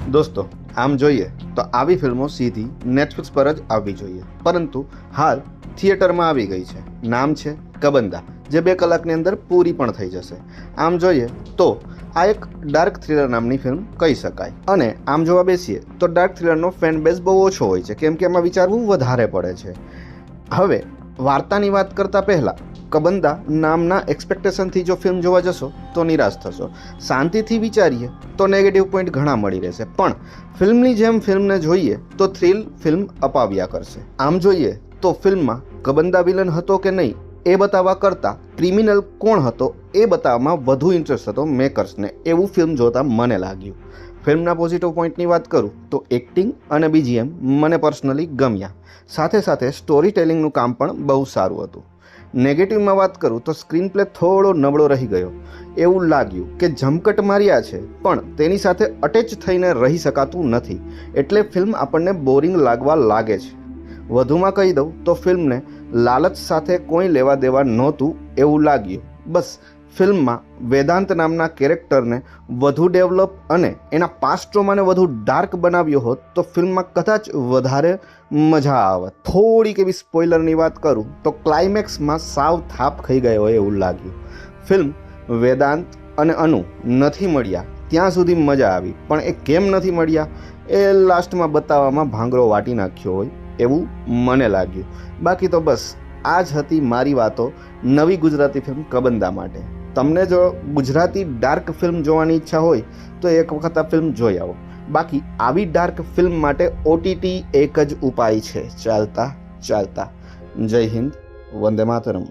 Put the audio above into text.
દોસ્તો, આમ જોઈએ તો આવી ફિલ્મો સીધી નેટફ્લિક્સ પર જ આવવી જોઈએ, પરંતુ હાલ થિયેટરમાં આવી ગઈ છે. નામ છે કબંદા, જે 2 કલાકની અંદર પૂરી પણ થઈ જશે. આમ જોઈએ તો આ એક ડાર્ક થ્રિલર નામની ફિલ્મ કહી શકાય. અને આમ જોવા બેસીએ તો ડાર્ક થ્રિલરનો ફેન બેઝ બહુ ઓછો હોય છે, કેમ કે એમાં વિચારવું વધારે પડે છે. હવે વાર્તાની વાત કરતાં પહેલાં કબંદા નામના એક્સપેક્ટેશનથી જો ફિલ્મ જોવા જશો તો નિરાશ થશો. શાંતિથી વિચારીએ તો નેગેટિવ પોઈન્ટ ઘણા મળી રહેશે, પણ ફિલ્મની જેમ ફિલ્મને જોઈએ તો થ્રિલ ફિલ્મ અપાવ્યા કરશે. આમ જોઈએ તો ફિલ્મમાં કબંદા વિલન હતો કે નહીં એ બતાવવા કરતાં ક્રિમિનલ કોણ હતો એ બતાવવામાં વધુ ઇન્ટરેસ્ટ હતો મેકર્સને, એવું ફિલ્મ જોતાં મને લાગ્યું. ફિલ્મના પોઝિટિવ પોઈન્ટની વાત કરું તો એક્ટિંગ અને બીજીએમ મને પર્સનલી ગમ્યા. સાથે સાથે સ્ટોરી ટેલિંગનું કામ પણ બહુ સારું હતું. નેગેટિવમાં વાત કરું તો સ્ક્રીન પ્લે થોડો નબળો રહી ગયો. એવું લાગ્યું કે જમકટ માર્યા છે, પણ તેની સાથે અટેચ થઈને રહી શકાતું નથી, એટલે ફિલ્મ આપણને બોરિંગ લાગવા લાગે છે. વધુમાં કહી દઉં તો ફિલ્મને લાલચ સાથે કોઈ લેવા દેવા નહોતું એવું લાગ્યું. બસ ફિલ્મમાં વેદાંત નામના કેરેક્ટરને વધુ ડેવલપ અને એના પાસ્ટ ટ્રોમાને વધુ ડાર્ક બનાવ્યો હોત તો ફિલ્મમાં કદાચ વધારે મજા આવત. થોડીક એવી સ્પોઇલરની વાત કરું તો ક્લાઇમેક્સમાં સાવ થાપ ખાઈ ગયો હોય એવું લાગ્યું. ફિલ્મ વેદાંત અને અનુ નથી મળ્યા ત્યાં સુધી મજા આવી, પણ એ કેમ નથી મળ્યા એ લાસ્ટમાં બતાવવામાં ભાંગરો વાટી નાખ્યો હોય એવું મને લાગ્યું. બાકી તો બસ આ જ હતી મારી વાતો નવી ગુજરાતી ફિલ્મ કબંદા માટે. તમને જો ગુજરાતી ડાર્ક ફિલ્મ જોવાની ઈચ્છા હોય તો એક વખત આ ફિલ્મ જોઈ આવો. બાકી આવી ડાર્ક ફિલ્મ માટે ઓટીટી એક જ ઉપાય છે, ચાલતા ચાલતા. જય હિન્દ, વંદે માતરમ.